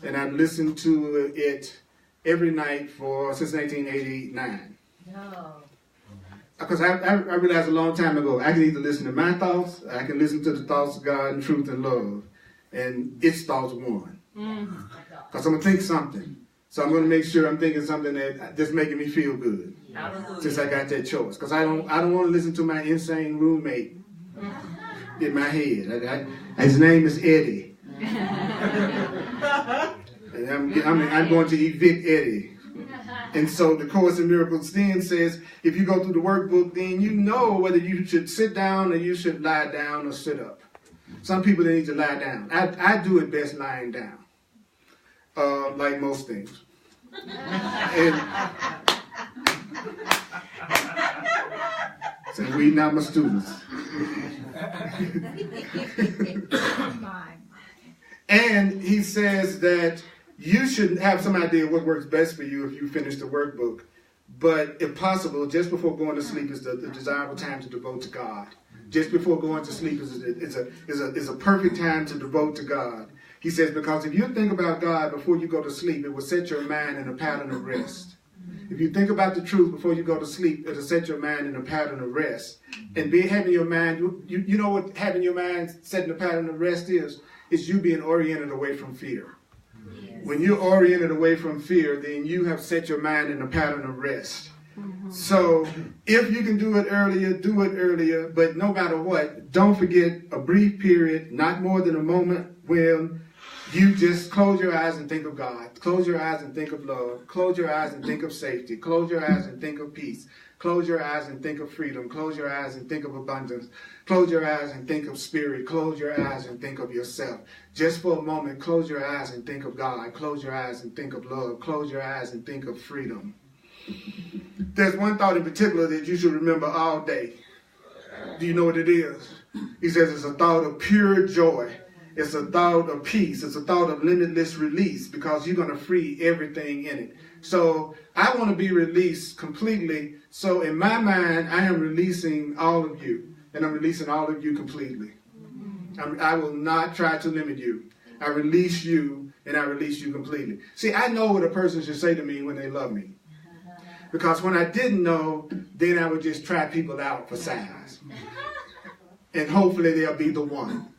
and I've listened to it every night since 1989. No. Because I realized a long time ago, I can either listen to my thoughts, I can listen to the thoughts of God and truth and love, and its thoughts won. Because I'm going to think something. So I'm going to make sure I'm thinking something that's making me feel good. Since I got that choice. Because I don't want to listen to my insane roommate in my head. His name is Eddie. And I'm going to evict Eddie. And so the Course in Miracles then says, if you go through the workbook, then you know whether you should sit down or you should lie down or sit up. Some people, they need to lie down. I do it best lying down, like most things. And so we not my students. And he says that you should have some idea what works best for you if you finish the workbook. But if possible, just before going to sleep is the desirable time to devote to God. Just before going to sleep is a perfect time to devote to God. He says, because if you think about God before you go to sleep, it will set your mind in a pattern of rest. If you think about the truth before you go to sleep, it'll set your mind in a pattern of rest. And having your mind, you know what having your mind set in a pattern of rest is? It's you being oriented away from fear. When you're oriented away from fear, then you have set your mind in a pattern of rest. So if you can do it earlier, but no matter what, don't forget a brief period, not more than a moment, when you just close your eyes and think of God. Close your eyes and think of love. Close your eyes and think of safety. Close your eyes and think of peace. Close your eyes and think of freedom. Close your eyes and think of abundance. Close your eyes and think of spirit. Close your eyes and think of yourself. Just for a moment, close your eyes and think of God. Close your eyes and think of love. Close your eyes and think of freedom. There's one thought in particular that you should remember all day. Do you know what it is? He says it's a thought of pure joy. It's a thought of peace. It's a thought of limitless release, because you're going to free everything in it. So I want to be released completely. So in my mind, I am releasing all of you, and I'm releasing all of you completely. I will not try to limit you. I release you, and I release you completely. See, I know what a person should say to me when they love me. Because when I didn't know, then I would just try people out for size. And hopefully they'll be the one.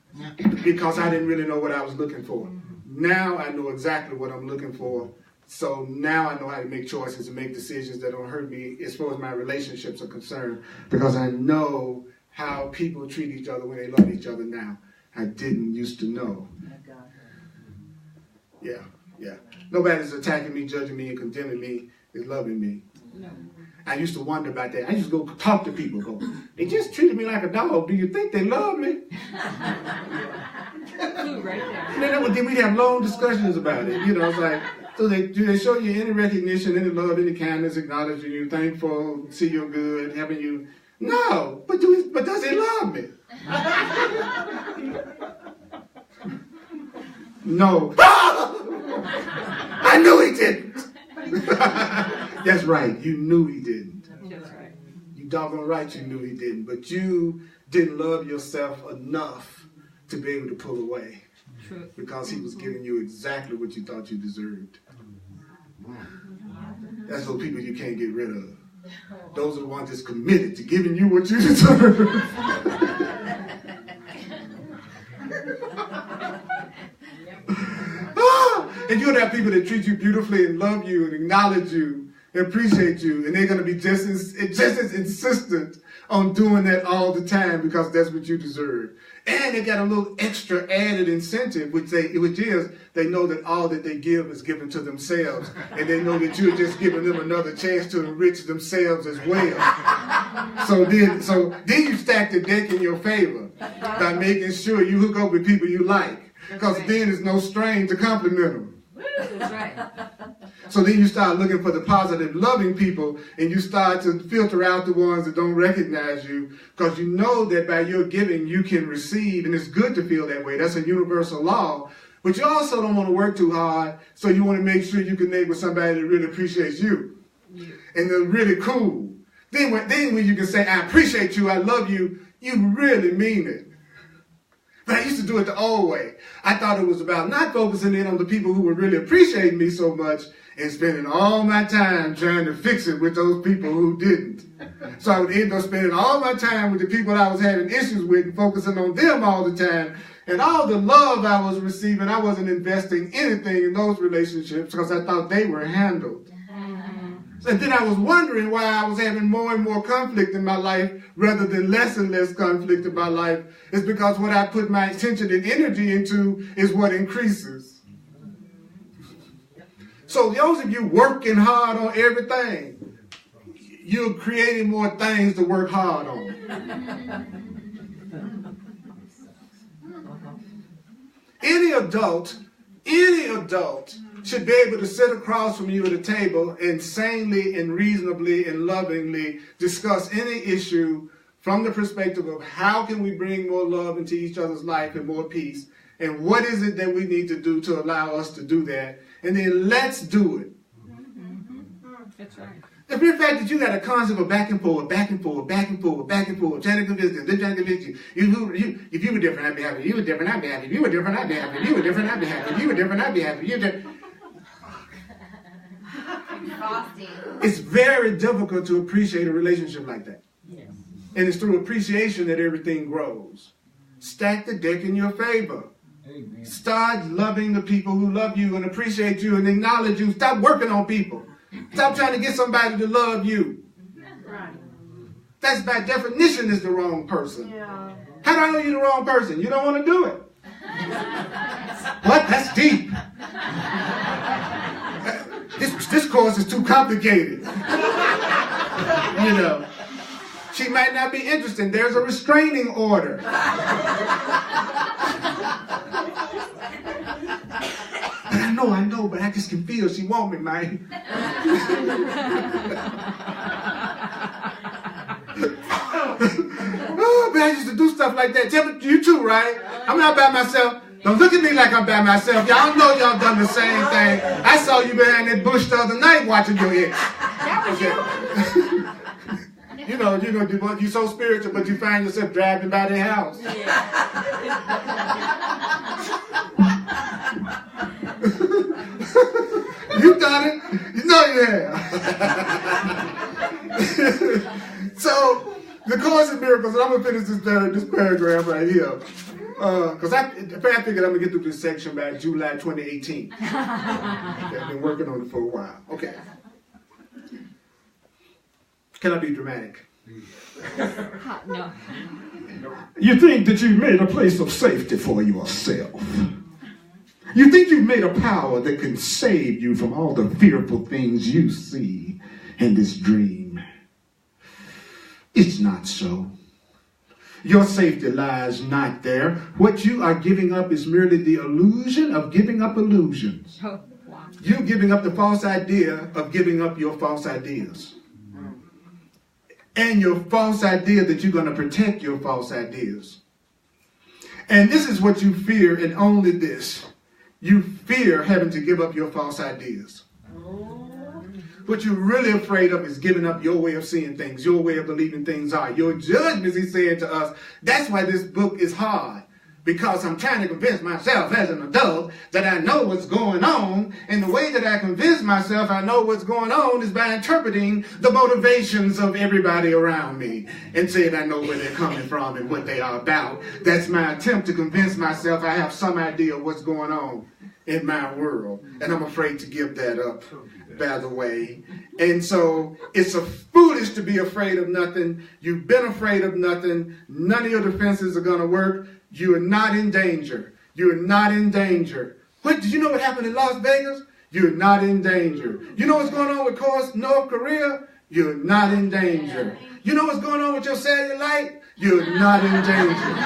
Because I didn't really know what I was looking for. Now I know exactly what I'm looking for. So now I know how to make choices and make decisions that don't hurt me as far as my relationships are concerned. Because I know how people treat each other when they love each other now. I didn't used to know. Yeah. Nobody's attacking me, judging me, and condemning me. Is loving me. No. I used to wonder about that. I used to go talk to people. They just treated me like a dog. Do you think they love me? Right there. Then we'd have long discussions about it. You know, it's like, so do they show you any recognition, any love, any kindness, acknowledging you, thankful, see you're good, having you? No, but does he love me? No. I I knew he didn't. That's right, you knew he didn't. That's right. You doggone right you knew he didn't, but you didn't love yourself enough to be able to pull away True. because he was giving you exactly what you thought you deserved. That's those people you can't get rid of. Those are the ones that's committed to giving you what you deserve. And you'll have people that treat you beautifully and love you and acknowledge you and appreciate you, and they're going to be just as insistent on doing that all the time because that's what you deserve. And they got a little extra added incentive, which is they know that all that they give is given to themselves, and they know that you're just giving them another chance to enrich themselves as well. So then you stack the deck in your favor by making sure you hook up with people you like, because then there's no strain to compliment them. That's right. So then you start looking for the positive, loving people, and you start to filter out the ones that don't recognize you, because you know that by your giving you can receive, and it's good to feel that way. That's a universal law. But you also don't want to work too hard, so you want to make sure you connect with somebody that really appreciates you, and they're really cool. Then when you can say, I appreciate you, I love you, you really mean it. But I used to do it the old way. I thought it was about not focusing in on the people who would really appreciate me so much and spending all my time trying to fix it with those people who didn't. So I would end up spending all my time with the people I was having issues with and focusing on them all the time. And all the love I was receiving, I wasn't investing anything in those relationships because I thought they were handled. And then I was wondering why I was having more and more conflict in my life rather than less and less conflict in my life. It's because what I put my attention and energy into is what increases. So those of you working hard on everything, you're creating more things to work hard on. Any adult should be able to sit across from you at a table and sanely and reasonably and lovingly discuss any issue from the perspective of how can we bring more love into each other's life and more peace, and what is it that we need to do to allow us to do that, and then let's do it. That's right. The mere fact that you got a concept of back and forth, trying to convince them, they're trying to convince you. If you were different, I'd be happy. If you were different, I'd be happy. If you were different, I'd be happy. If you were different, I'd be happy. If you were different, I'd be happy. It's very difficult to appreciate a relationship like that. Yes. And it's through appreciation that everything grows. Stack the deck in your favor. Amen. Start loving the people who love you and appreciate you and acknowledge you. Stop working on people. Stop trying to get somebody to love you. Right. That's by definition is the wrong person. Yeah. How do I know you're the wrong person? You don't want to do it. What? That's deep. This course is too complicated. You know. She might not be interested. There's a restraining order. I know, but I just can feel she want me, man. Oh, but I used to do stuff like that. Tell me, you too, right? I'm not by myself. Don't look at me like I'm by myself. Y'all know y'all done the same thing. I saw you behind that bush the other night watching your ex. That was you. You know, you're so spiritual, but you find yourself driving by their house. You done it. You know you have. So, the Course in Miracles, and I'm going to finish this paragraph right here. Because I figured I'm going to get through this section by July 2018. Okay, I've been working on it for a while. Okay. Can I be dramatic? No. You think that you've made a place of safety for yourself. You think you've made a power that can save you from all the fearful things you see in this dream. It's not so. Your safety lies not there. What you are giving up is merely the illusion of giving up illusions. Oh, wow. You're giving up the false idea of giving up your false ideas. And your false idea that you're going to protect your false ideas. And this is what you fear, and only this. you fear having to give up your false ideas. What you're really afraid of is giving up your way of seeing things, your way of believing things are. Your judgments, he's saying to us, that's why this book is hard. Because I'm trying to convince myself as an adult that I know what's going on. And the way that I convince myself I know what's going on is by interpreting the motivations of everybody around me and saying I know where they're coming from and what they are about. That's my attempt to convince myself I have some idea of what's going on in my world. And I'm afraid to give that up, by the way. And so it's foolish to be afraid of nothing. You've been afraid of nothing. None of your defenses are going to work. You are not in danger. You are not in danger. What, did you know what happened in Las Vegas? You're not in danger. You know what's going on with North Korea? You're not in danger. You know what's going on with your satellite? You're not in danger.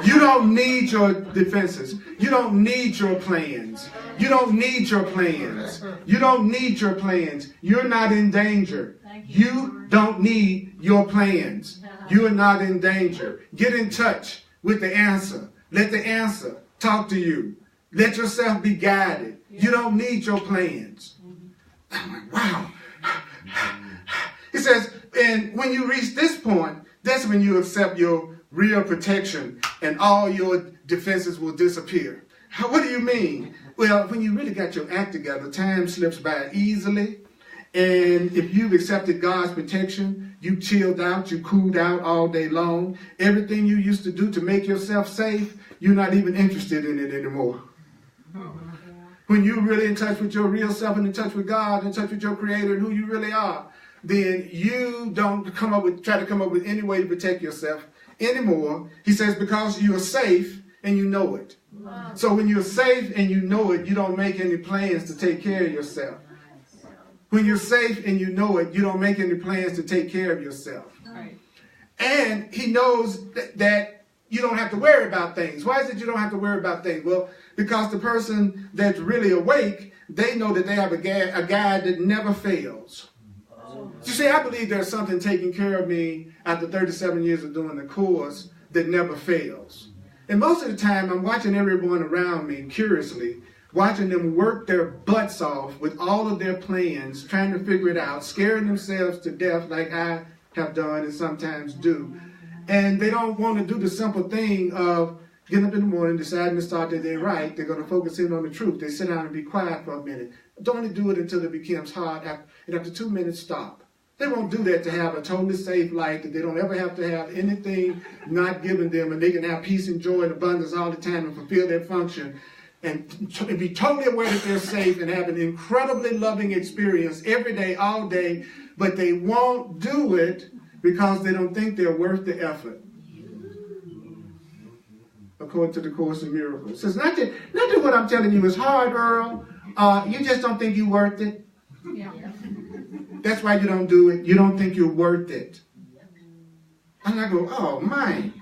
You don't need your defenses. You don't need your plans. You don't need your plans. You don't need your plans. You're not in danger. You don't need your plans. You are not in danger. Get in touch with the answer. Let the answer talk to you. Let yourself be guided. You don't need your plans. I'm like, wow. He says, and when you reach this point, that's when you accept your real protection and all your defenses will disappear. What do you mean? Well, when you really got your act together, time slips by easily. And if you've accepted God's protection, you chilled out, you cooled out all day long. Everything you used to do to make yourself safe, you're not even interested in it anymore. When you're really in touch with your real self and in touch with God, in touch with your Creator and who you really are, then you don't try to come up with any way to protect yourself anymore. He says because you are safe and you know it. Wow. So when you're safe and you know it, you don't make any plans to take care of yourself. When you're safe and you know it, you don't make any plans to take care of yourself. Right. And he knows that you don't have to worry about things. Why is it you don't have to worry about things? Well, because the person that's really awake, they know that they have a guide that never fails. You see, I believe there's something taking care of me after 37 years of doing the course that never fails. And most of the time, I'm watching everyone around me curiously, watching them work their butts off with all of their plans, trying to figure it out, scaring themselves to death like I have done and sometimes do. And they don't want to do the simple thing of getting up in the morning, deciding to start their day right. They're going to focus in on the truth. They sit down and be quiet for a minute. Don't do it until it becomes hard, and after 2 minutes, stop. They won't do that to have a totally safe life, that they don't ever have to have anything not given them, and they can have peace and joy and abundance all the time and fulfill their function. And be totally aware that they're safe and have an incredibly loving experience every day, all day, but they won't do it because they don't think they're worth the effort. According to the Course in Miracles. It says, not that what I'm telling you is hard, Earl. You just don't think you're worth it. Yeah. That's why you don't do it. You don't think you're worth it. And I go, oh, man.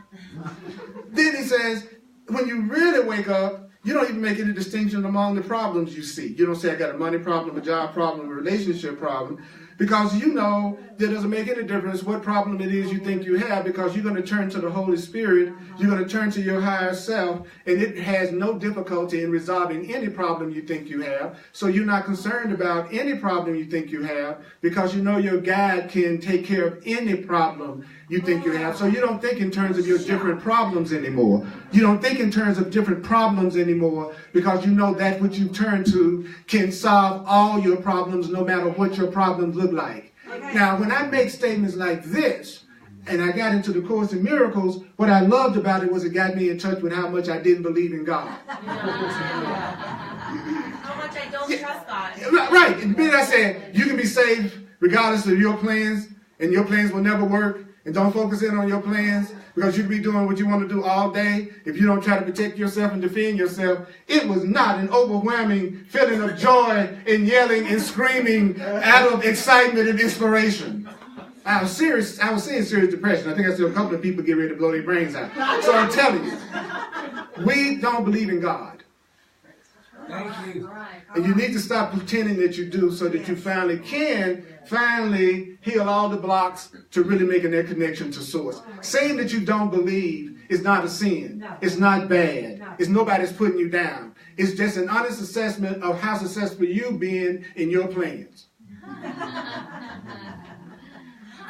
Then he says, when you really wake up, you don't even make any distinction among the problems you see. You don't say, I got a money problem, a job problem, a relationship problem, because you know that it doesn't make any difference what problem it is you think you have, because you're going to turn to the Holy Spirit, you're going to turn to your higher self, and it has no difficulty in resolving any problem you think you have. So you're not concerned about any problem you think you have, because you know your guide can take care of any problem you think you have. So you don't think in terms of your different problems anymore. You don't think in terms of different problems anymore, because you know that what you turn to can solve all your problems, no matter what your problems look like. Now, when I make statements like this, and I got into the Course in Miracles, what I loved about it was it got me in touch with how much I didn't believe in God. How much I don't trust God. Right. And then I said, you can be saved regardless of your plans, and your plans will never work. And don't focus in on your plans, because you can be doing what you want to do all day if you don't try to protect yourself and defend yourself. It was not an overwhelming feeling of joy and yelling and screaming out of excitement and inspiration. I was seeing serious depression. I think I saw a couple of people get ready to blow their brains out. So I'm telling you, we don't believe in God. Thank you. And you need to stop pretending that you do so that you finally can heal all the blocks to really making that connection to source. Saying that you don't believe is not a sin. It's not bad. It's nobody's putting you down. It's just an honest assessment of how successful you've been in your plans.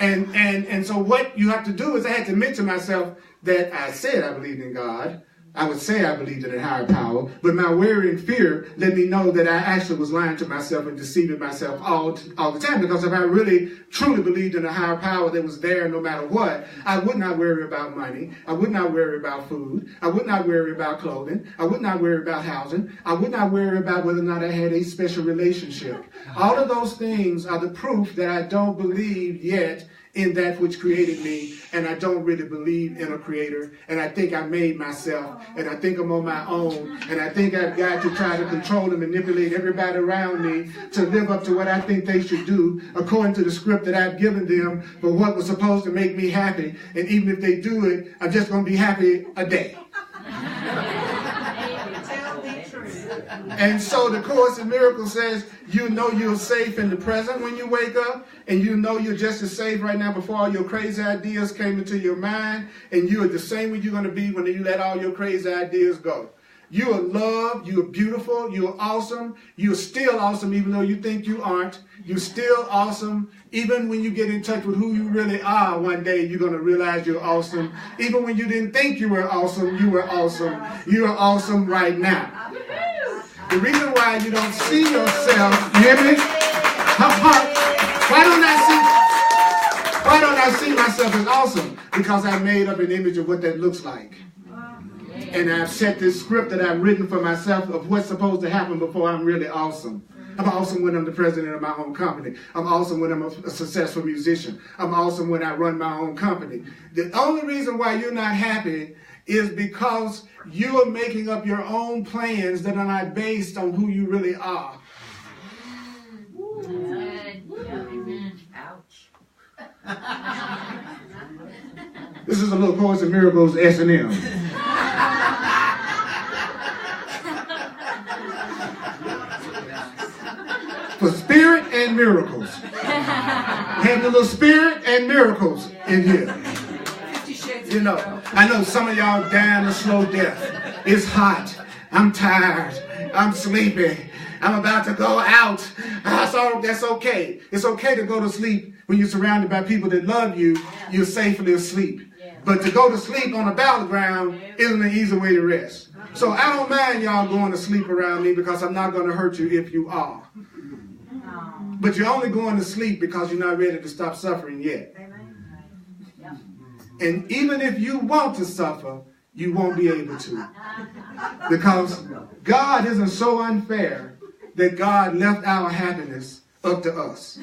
And so what you have to do is I had to admit to myself that I said I believed in God. I would say I believed in a higher power, but my worry and fear let me know that I actually was lying to myself and deceiving myself all the time. Because if I really, truly believed in a higher power that was there no matter what, I would not worry about money. I would not worry about food. I would not worry about clothing. I would not worry about housing. I would not worry about whether or not I had a special relationship. All of those things are the proof that I don't believe yet in that which created me, and I don't really believe in a creator, and I think I made myself, and I think I'm on my own, and I think I've got to try to control and manipulate everybody around me to live up to what I think they should do according to the script that I've given them for what was supposed to make me happy, and even if they do it, I'm just going to be happy a day. And so the Course in Miracles says, you know you're safe in the present when you wake up, and you know you're just as safe right now before all your crazy ideas came into your mind, and you are the same way you're going to be when you let all your crazy ideas go. You are loved, you are beautiful, you are awesome, you're still awesome even though you think you aren't. You're still awesome. Even when you get in touch with who you really are one day, you're going to realize you're awesome. Even when you didn't think you were awesome, you were awesome. You are awesome right now. The reason why you don't see yourself, you hear me? Why don't I see myself as awesome? Because I made up an image of what that looks like. And I've set this script that I've written for myself of what's supposed to happen before I'm really awesome. I'm awesome when I'm the president of my own company. I'm awesome when I'm a successful musician. I'm awesome when I run my own company. The only reason why you're not happy is because you are making up your own plans that are not based on who you really are. Ouch. This is a little Course in Miracles S&M. For spirit and miracles. Having a little spirit and miracles in here. You know, I know some of y'all dying a slow death. It's hot. I'm tired. I'm sleepy. I'm about to go out. So that's okay. It's okay to go to sleep when you're surrounded by people that love you. You're safely asleep. But to go to sleep on a battleground isn't an easy way to rest. So I don't mind y'all going to sleep around me because I'm not going to hurt you if you are. But you're only going to sleep because you're not ready to stop suffering yet. And even if you want to suffer, you won't be able to. Because God isn't so unfair that God left our happiness up to us.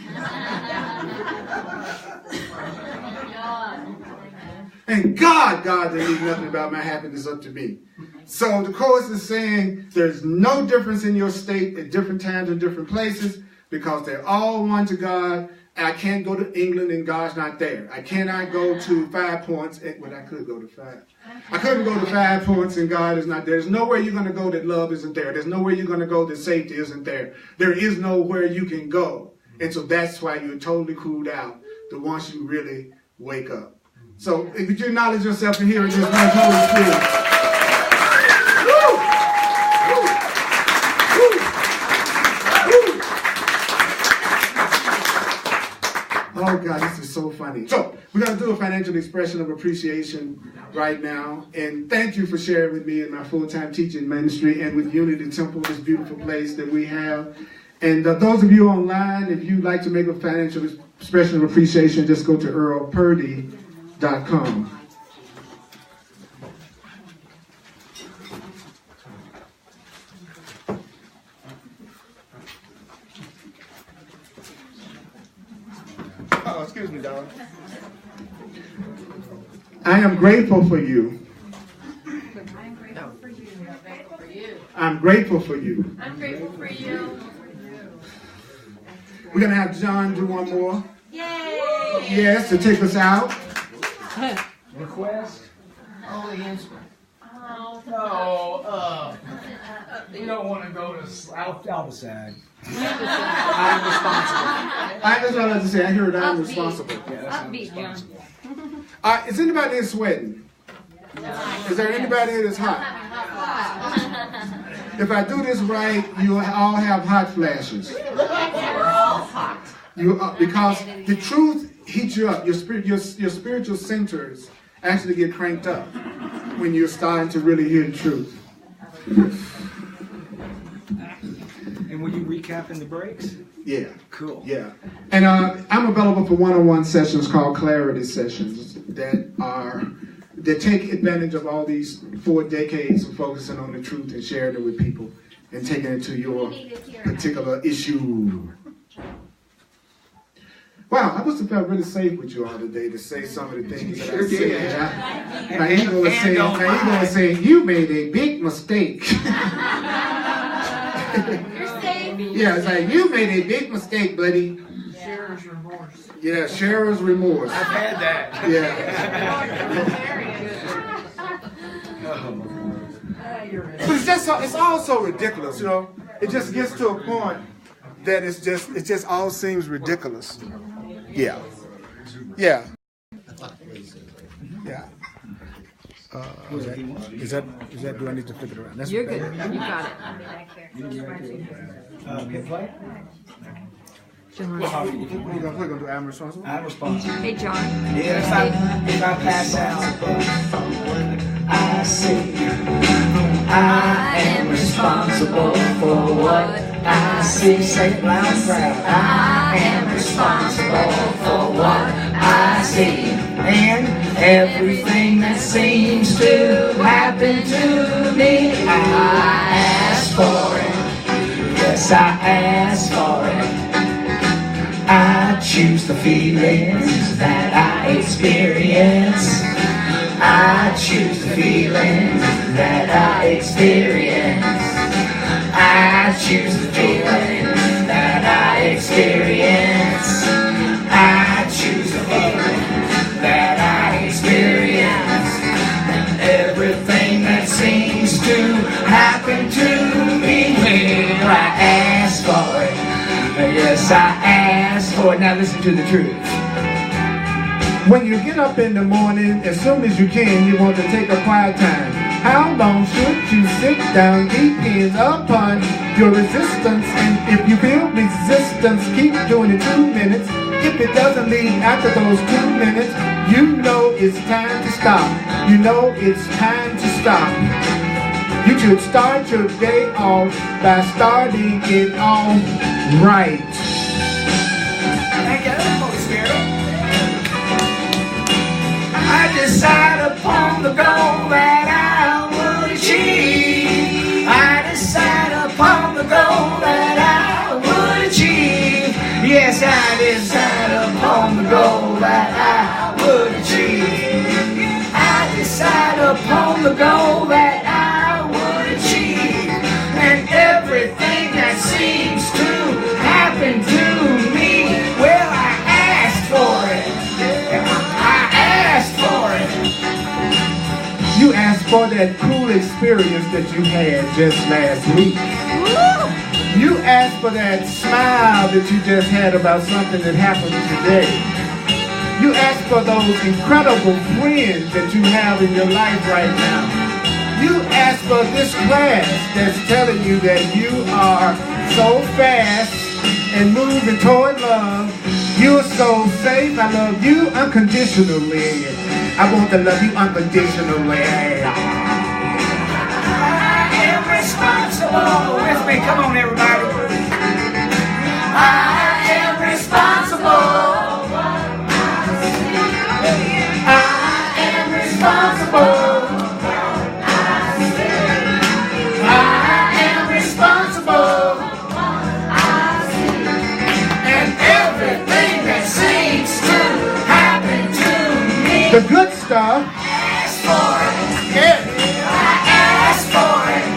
And God didn't leave nothing about my happiness up to me. So the Course is saying there's no difference in your state at different times and different places because they're all one to God. I can't go to England and God's not there. I cannot go to 5 points. Well, I could go to 5. I couldn't go to 5 points and God is not there. There's nowhere you're going to go that love isn't there. There's nowhere you're going to go that safety isn't there. There is nowhere you can go. And so that's why you're totally cooled out once you really wake up. So if you acknowledge yourself in here and just thank Holy Spirit. Oh God, this is so funny. So we're going to do a financial expression of appreciation right now. And thank you for sharing with me in my full-time teaching ministry and with Unity Temple, this beautiful place that we have. And those of you online, if you'd like to make a financial expression of appreciation, just go to earlpurdy.com. Oh, excuse me, darling. I am grateful for you. I'm grateful for you. I'm grateful for you. We're going to have John do one more. Yay! Yes, to take us out. Request? Only instrument. Oh, No, We don't want to go to. I'll decide. I'm responsible. That's what I like to say. I heard I'm responsible. Yeah, that's Upbeat, John. Is anybody there sweating? Is there anybody here that's hot? If I do this right, you all have hot flashes. We're all hot. Because the truth heats you up. Your spiritual centers actually get cranked up when you're starting to really hear the truth. And will you recap in the breaks? Yeah. Cool. Yeah. And I'm available for one-on-one sessions called clarity sessions that take advantage of all these 4 decades of focusing on the truth and sharing it with people and taking it to your particular issue. Wow, I must have felt really safe with you all today to say some of the things that I said. Now you're going to say, you made a big mistake. You're safe. Yeah, it's like, you made a big mistake, buddy. Sharer's remorse. Yeah, sharer's remorse. I've had that. Yeah. But it's all so ridiculous, you know. It just gets to a point that it just all seems ridiculous. Yeah. Yeah. Yeah. Is that do I need to flip it around? You're good. You got it. John. We're gonna do I'm responsible. I'm responsible. Hey, John. Yeah, if I pass out, I say I am responsible for what I see. Say it loud and proud. I am responsible for what I see. And everything that seems to happen to me, I ask for it. Yes, I ask for it. I choose the feelings that I experience. I choose the feelings that I experience. I choose the feelings that I experience. I choose the feelings that I experience. And everything that seems to happen to me, well, I ask for it. Yes, I ask for it. Now listen to the truth. When you get up in the morning, as soon as you can, you want to take a quiet time. How long should you sit down? Depends upon your resistance. And if you feel resistance, keep doing it 2 minutes. If it doesn't leave after those 2 minutes, you know it's time to stop. You know it's time to stop. You should start your day off by starting it off right. Thank you, Holy Spirit. I decide upon the goal that I would achieve. I decide upon the goal that I would achieve. Yes, I decide upon the goal that I would achieve. I decide upon the goal that I would achieve. And everything that seems to happen to me, well, I asked for it. You asked for that cool experience that you had just last week. You asked for that smile that you just had about something that happened today. You asked for those incredible friends that you have in your life right now. You asked for this class that's telling you that you are so fast and moving toward love. You're so safe. I love you unconditionally. I want to love you unconditionally. I am responsible. With me, come on, everybody. I am responsible. I am responsible. I am responsible. And everything that seems to happen to me, The good stuff. ask for it. Yeah. I ask for it.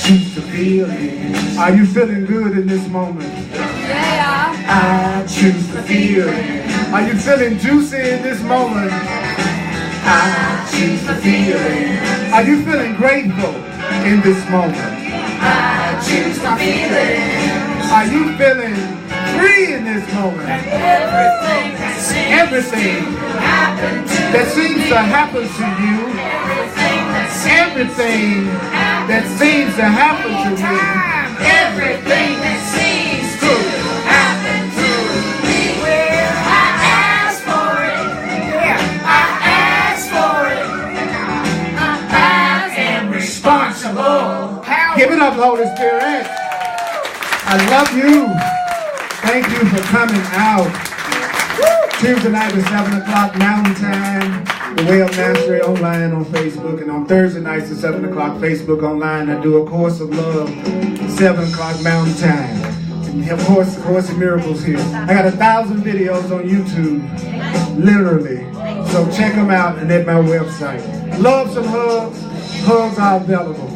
Choose the feeling. Are you feeling good in this moment? Yeah. I choose the feeling. Are you feeling juicy in this moment? I choose the feeling. Are you feeling grateful? in this moment. I choose my feelings. Are you feeling free in this moment? Everything that seems Everything that seems to happen to you, everything that seems to happen to me, everything that seems to happen to me. Well, I asked for it. Yeah, I asked for it. I am responsible. give it up, Holy Spirit. I love you. Thank you for coming out. Tuesday night at 7 o'clock Mountain Time. The Way of Mastery online on Facebook, and on Thursday nights at 7 o'clock Facebook online. I do a Course of Love, 7 o'clock Mountain Time. And of course, Course of Miracles here. I got 1,000 videos on YouTube, literally. So check them out and at my website. Love some hugs. Hugs are available.